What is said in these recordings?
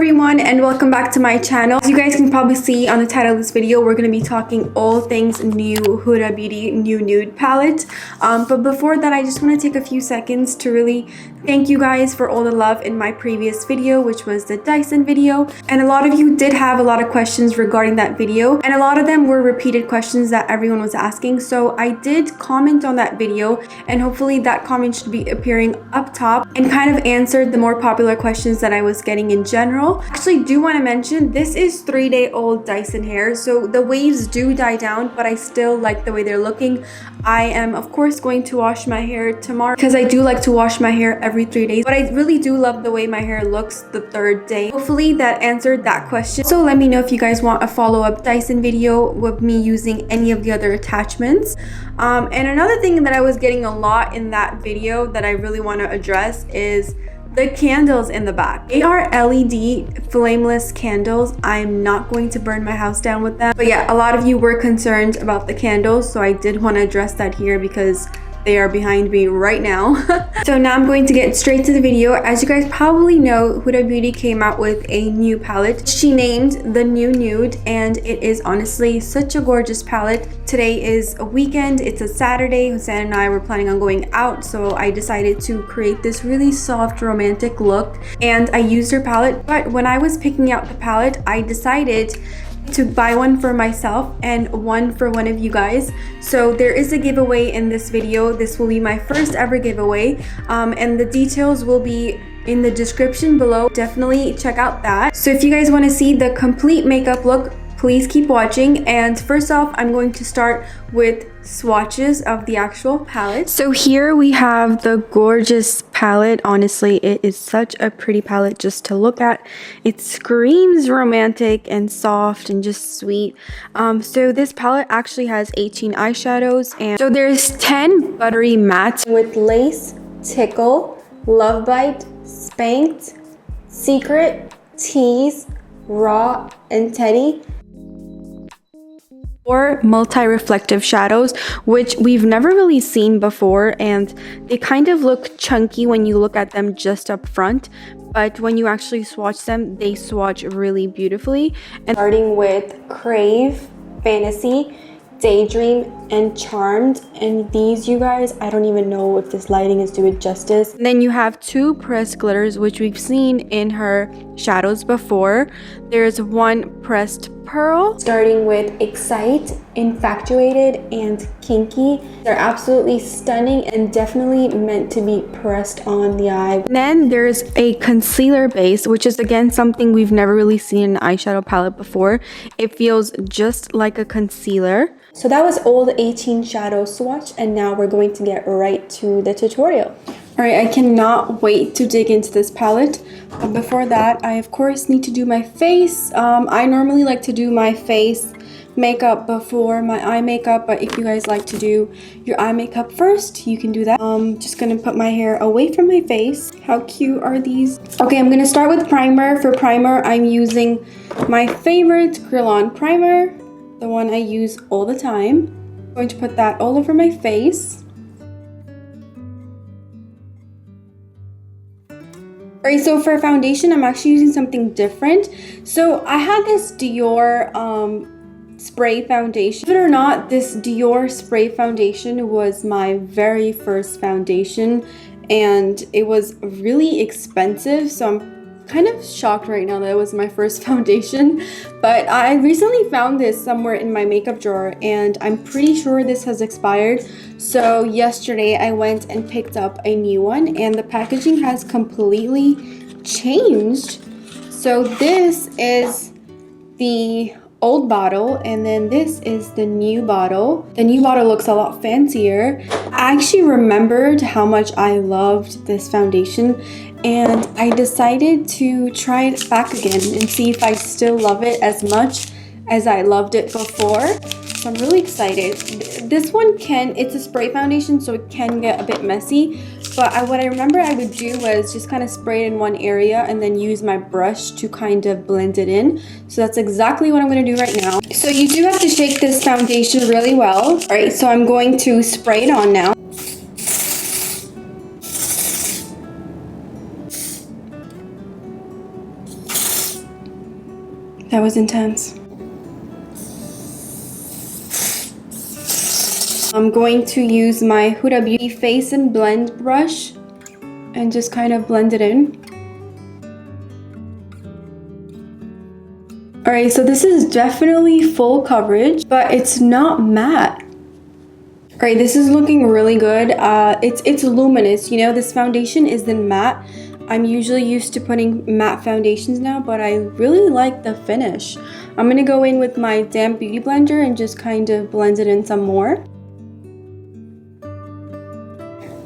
everyone, and welcome back to my channel. As you guys can probably see on the title of this video, we're going to be talking all things new Huda Beauty new nude palette. But before that, I just want to take a few seconds to really thank you guys for all the love in my previous video, which was the Dyson video. And a lot of you did have a lot of questions regarding that video, and a lot of them were repeated questions that everyone was asking. So I did comment on that video, and hopefully that comment should be appearing up top and kind of answered the more popular questions that I was getting in general. Actually, do want to mention this is 3-day-old Dyson hair, so the waves do die down, but I still like the way they're looking. I am of course going to wash my hair tomorrow because I do like to wash my hair every 3 days, but I really do love the way my hair looks the 3rd day. Hopefully that answered that question. So let me know if you guys want a follow-up Dyson video with me using any of the other attachments. And another thing that I was getting a lot in that video that I really want to address is the candles in the back. They are LED flameless candles. I'm not going to burn my house down with them. But yeah, a lot of you were concerned about the candles, so I did want to address that here because they are behind me right now. So now I'm going to get straight to the video. As you guys probably know, Huda Beauty came out with a new palette. She named the new nude, and it is honestly such a gorgeous palette. Today is a weekend, it's a Saturday. Hussein and I were planning on going out, so I decided to create this really soft romantic look, and I used her palette. But when I was picking out the palette, I decided to buy one for myself and one for one of you guys. So there is a giveaway in this video. This will be my first ever giveaway, and the details will be in the description below. Definitely check out that. So if you guys want to see the complete makeup look, please keep watching. And first off, I'm going to start with swatches of the actual palette. So here we have the gorgeous palette. Honestly, it is such a pretty palette just to look at. It screams romantic and soft and just sweet. So this palette actually has 18 eyeshadows, and so there's 10 buttery mattes with Lace, Tickle, Love Bite, Spanked, Secret, Tease, Raw, and Teddy. 4 multi-reflective shadows, which we've never really seen before, and they kind of look chunky when you look at them just up front, but when you actually swatch them, they swatch really beautifully. And starting with Crave, Fantasy, Daydream, and Charmed, and these, you guys, I don't even know if this lighting is doing justice. And then you have 2 pressed glitters, which we've seen in her shadows before. There's 1 pressed pearl, starting with Excite, Infatuated, and Kinky. They're absolutely stunning and definitely meant to be pressed on the eye. And then there's a concealer base, which is again something we've never really seen in an eyeshadow palette before. It feels just like a concealer. So that was all the 18 shadow swatch, and now we're going to get right to the tutorial. Alright, I cannot wait to dig into this palette. But before that, I of course need to do my face. I normally like to do my face makeup before my eye makeup, but if you guys like to do your eye makeup first, you can do that. Just gonna put my hair away from my face. How cute are these? Okay, I'm gonna start with primer. For primer, I'm using my favorite Grwm primer, the one I use all the time. I'm going to put that all over my face. Alright, so for foundation, I'm actually using something different. So I had this Dior spray foundation. Believe it or not, this Dior spray foundation was my very first foundation, and it was really expensive, so I'm kind of shocked right now that it was my first foundation. But I recently found this somewhere in my makeup drawer, and I'm pretty sure this has expired. So yesterday I went and picked up a new one, and the packaging has completely changed. So this is the old bottle, and then this is the new bottle. The new bottle looks a lot fancier. I actually remembered how much I loved this foundation, and I decided to try it back again and see if I still love it as much as I loved it before. So I'm really excited. This one it's a spray foundation, so it can get a bit messy, but what I remember I would do was just kind of spray it in one area and then use my brush to kind of blend it in. So that's exactly what I'm going to do right now. So you do have to shake this foundation really well. All right, so I'm going to spray it on now. That was intense. I'm going to use my Huda Beauty Face and Blend brush and just kind of blend it in. Alright, so this is definitely full coverage, but it's not matte. Alright, this is looking really good. It's luminous, you know, this foundation isn't matte. I'm usually used to putting matte foundations now, but I really like the finish. I'm gonna go in with my damp beauty blender and just kind of blend it in some more.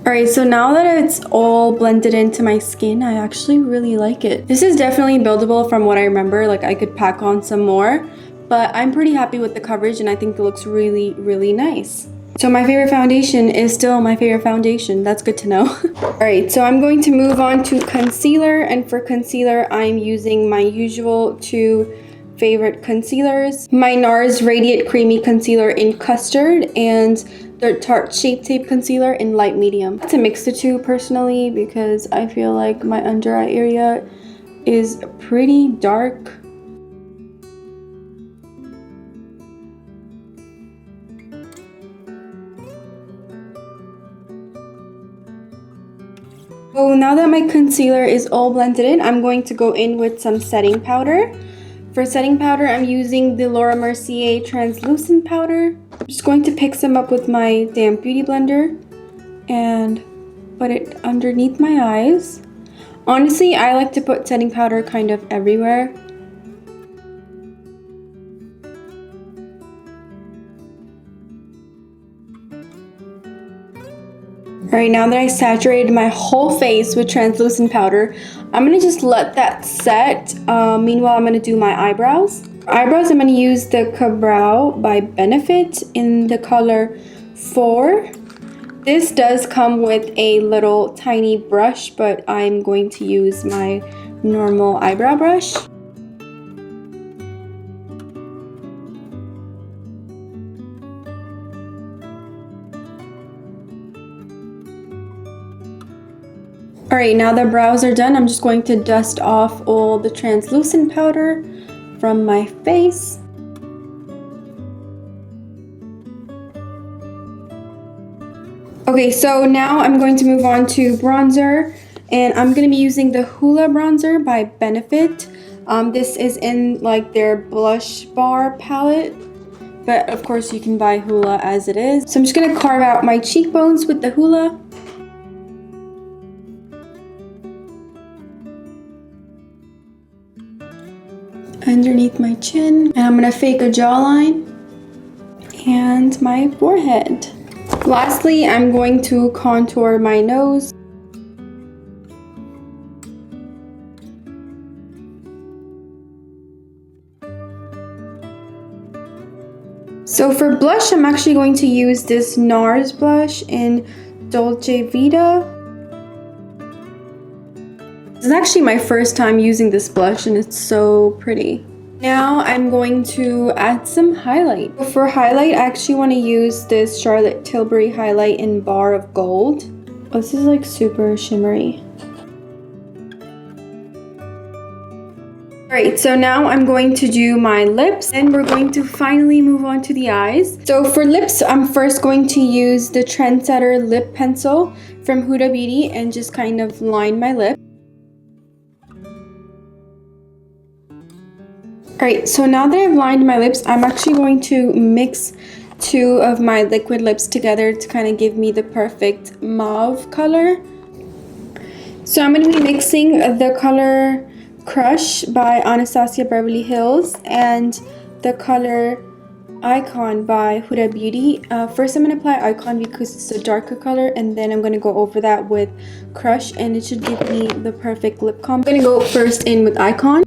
Alright, so now that it's all blended into my skin, I actually really like it. This is definitely buildable from what I remember, like I could pack on some more, but I'm pretty happy with the coverage and I think it looks really, really nice. So my favorite foundation is still my favorite foundation. That's good to know. Alright, so I'm going to move on to concealer, and for concealer, I'm using my usual two favorite concealers. My NARS Radiant Creamy Concealer in Custard and the Tarte Shape Tape Concealer in Light Medium. To mix the two personally because I feel like my under eye area is pretty dark. So now that my concealer is all blended in, I'm going to go in with some setting powder. For setting powder, I'm using the Laura Mercier Translucent Powder. I'm just going to pick some up with my damp beauty blender and put it underneath my eyes. Honestly, I like to put setting powder kind of everywhere. Alright, now that I saturated my whole face with translucent powder, I'm going to just let that set. Meanwhile, I'm going to do my eyebrows. Eyebrows, I'm going to use the Eyebrow by Benefit in the color 4. This does come with a little tiny brush, but I'm going to use my normal eyebrow brush. Alright, now the brows are done, I'm just going to dust off all the translucent powder from my face. Okay, so now I'm going to move on to bronzer, and I'm going to be using the Hoola bronzer by Benefit. This is in like their blush bar palette, but of course you can buy Hoola as it is. So I'm just going to carve out my cheekbones with the Hoola. Underneath my chin, and I'm gonna fake a jawline and my forehead. Lastly, I'm going to contour my nose. So for blush, I'm actually going to use this NARS blush in Dolce Vita. This is actually my first time using this blush and it's so pretty. Now I'm going to add some highlight. For highlight, I actually want to use this Charlotte Tilbury highlight in Bar of Gold. This is like super shimmery. Alright, so now I'm going to do my lips and we're going to finally move on to the eyes. So for lips, I'm first going to use the Trendsetter lip pencil from Huda Beauty and just kind of line my lip. Alright, so now that I've lined my lips, I'm actually going to mix two of my liquid lips together to kind of give me the perfect mauve color. So I'm going to be mixing the color Crush by Anastasia Beverly Hills and the color Icon by Huda Beauty. First I'm going to apply Icon because it's a darker color, and then I'm going to go over that with Crush and it should give me the perfect lip combo. I'm going to go first in with Icon.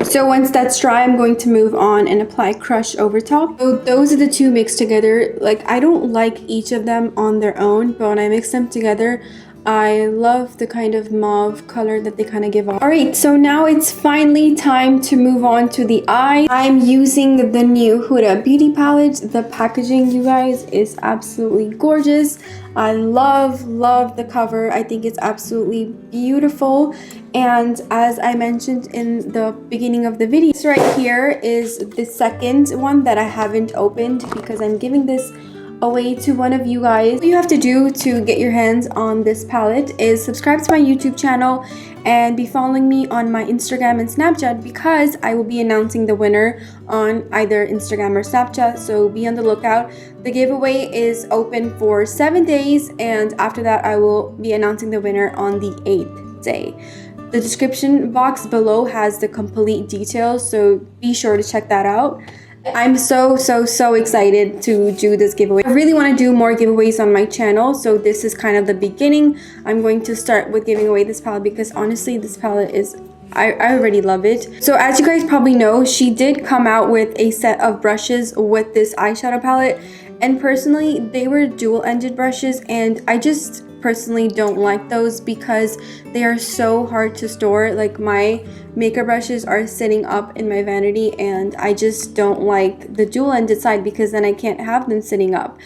So once that's dry, I'm going to move on and apply Crush over top. So those are the two mixed together. Like, I don't like each of them on their own, but when I mix them together, I love the kind of mauve color that they kind of give off. Alright, so now it's finally time to move on to the eye. I'm using the new Huda Beauty palette. The packaging, you guys, is absolutely gorgeous. I love the cover. I think it's absolutely beautiful. And as I mentioned in the beginning of the video, this right here is the second one that I haven't opened because I'm giving this away to one of you guys. All you have to do to get your hands on this palette is subscribe to my YouTube channel and be following me on my Instagram and Snapchat, because I will be announcing the winner on either Instagram or Snapchat, so be on the lookout. The giveaway is open for 7 days, and after that I will be announcing the winner on the 8th day. The description box below has the complete details, so be sure to check that out. I'm so excited to do this giveaway. I really want to do more giveaways on my channel, so this is kind of the beginning. I'm going to start with giving away this palette because honestly this palette is, I already love it. So as you guys probably know, she did come out with a set of brushes with this eyeshadow palette, and personally they were dual-ended brushes, and I just personally don't like those because they are so hard to store. Like, my makeup brushes are sitting up in my vanity, and I just don't like the dual-ended side because then I can't have them sitting up.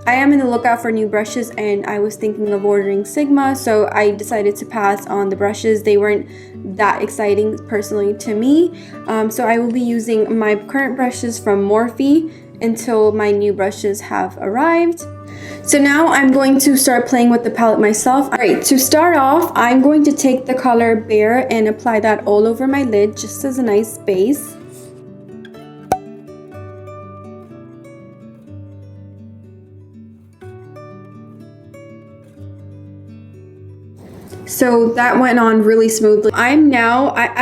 I am in the lookout for new brushes, and I was thinking of ordering Sigma, so I decided to pass on the brushes. They weren't that exciting personally to me, so I will be using my current brushes from Morphe until my new brushes have arrived. So now I'm going to start playing with the palette myself. Alright, to start off, I'm going to take the color Bare and apply that all over my lid just as a nice base. So that went on really smoothly. I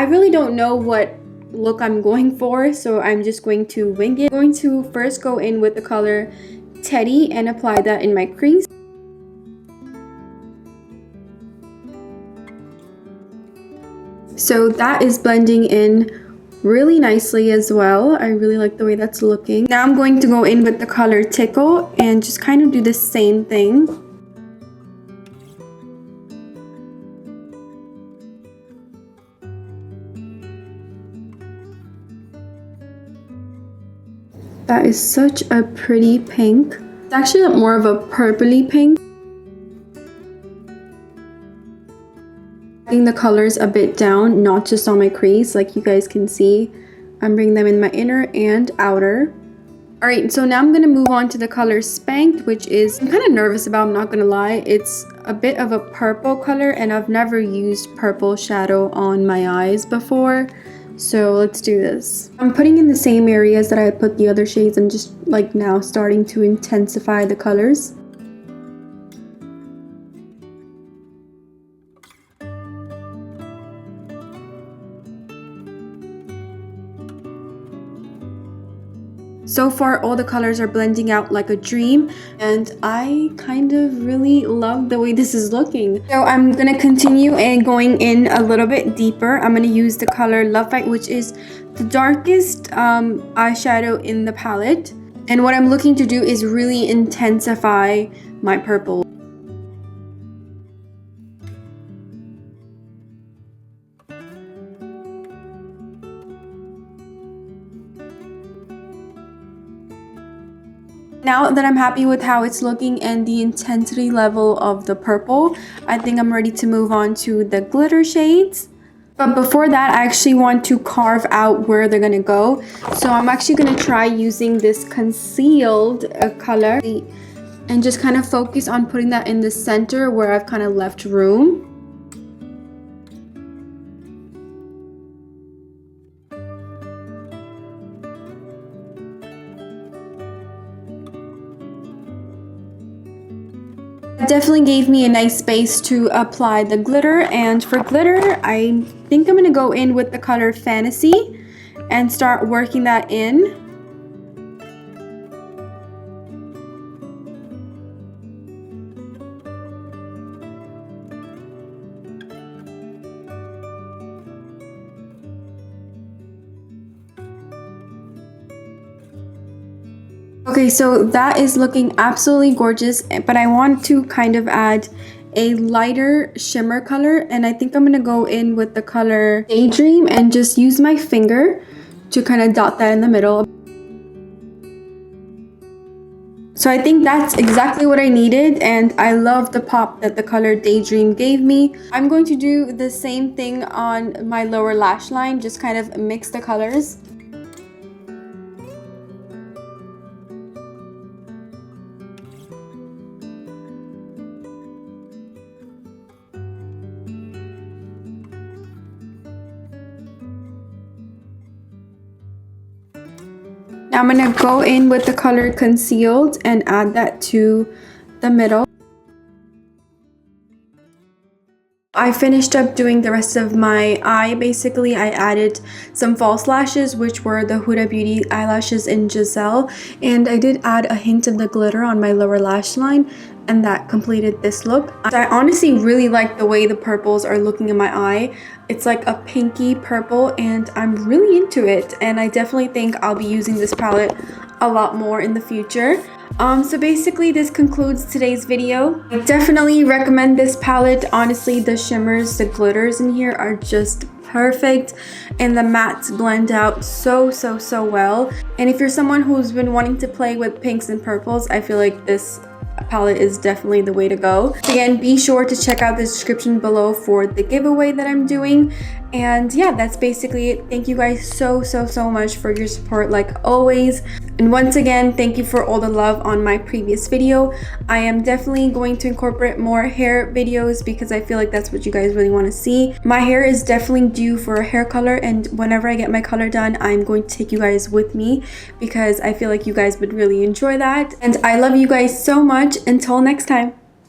really don't know what look I'm going for, so I'm just going to wing it. I'm going to first go in with the color Teddy and apply that in my crease. So that is blending in really nicely as well. I really like the way that's looking. Now I'm going to go in with the color Tickle and just kind of do the same thing. That is such a pretty pink. It's actually more of a purpley pink. Bringing the colors a bit down, not just on my crease, like you guys can see. I'm bringing them in my inner and outer. Alright, so now I'm going to move on to the color Spanked, which is, I'm kind of nervous about, I'm not going to lie. It's a bit of a purple color, and I've never used purple shadow on my eyes before. So let's do this. I'm putting in the same areas that I put the other shades. I'm just like now starting to intensify the colors. So far, all the colors are blending out like a dream, and I kind of really love the way this is looking. So I'm gonna continue and going in a little bit deeper. I'm gonna use the color Love Fight, which is the darkest eyeshadow in the palette. And what I'm looking to do is really intensify my purple. Now that I'm happy with how it's looking and the intensity level of the purple, I think I'm ready to move on to the glitter shades. But before that, I actually want to carve out where they're gonna go. So I'm actually gonna try using this concealed color and just kind of focus on putting that in the center where I've kind of left room. Definitely gave me a nice space to apply the glitter, and for glitter I think I'm gonna go in with the color Fantasy and start working that in. Okay, so that is looking absolutely gorgeous, but I want to kind of add a lighter shimmer color, and I think I'm gonna go in with the color Daydream and just use my finger to kind of dot that in the middle. So I think that's exactly what I needed, and I love the pop that the color Daydream gave me. I'm going to do the same thing on my lower lash line, just kind of mix the colors. Now I'm going to go in with the color Concealed and add that to the middle. I finished up doing the rest of my eye. Basically, I added some false lashes, which were the Huda Beauty eyelashes in Giselle, and I did add a hint of the glitter on my lower lash line, and that completed this look. I honestly really like the way the purples are looking in my eye. It's like a pinky purple, and I'm really into it, and I definitely think I'll be using this palette a lot more in the future. So basically this concludes today's video. I definitely recommend this palette. Honestly, the shimmers, the glitters in here are just perfect, and the mattes blend out so well. And if you're someone who's been wanting to play with pinks and purples, I feel like this palette is definitely the way to go. Again, be sure to check out the description below for the giveaway that I'm doing. And yeah, that's basically it. Thank you guys so much for your support, like always. And once again, thank you for all the love on my previous video. I am definitely going to incorporate more hair videos because I feel like that's what you guys really want to see. My hair is definitely due for a hair color, and whenever I get my color done, I'm going to take you guys with me because I feel like you guys would really enjoy that. And I love you guys so much. Until next time.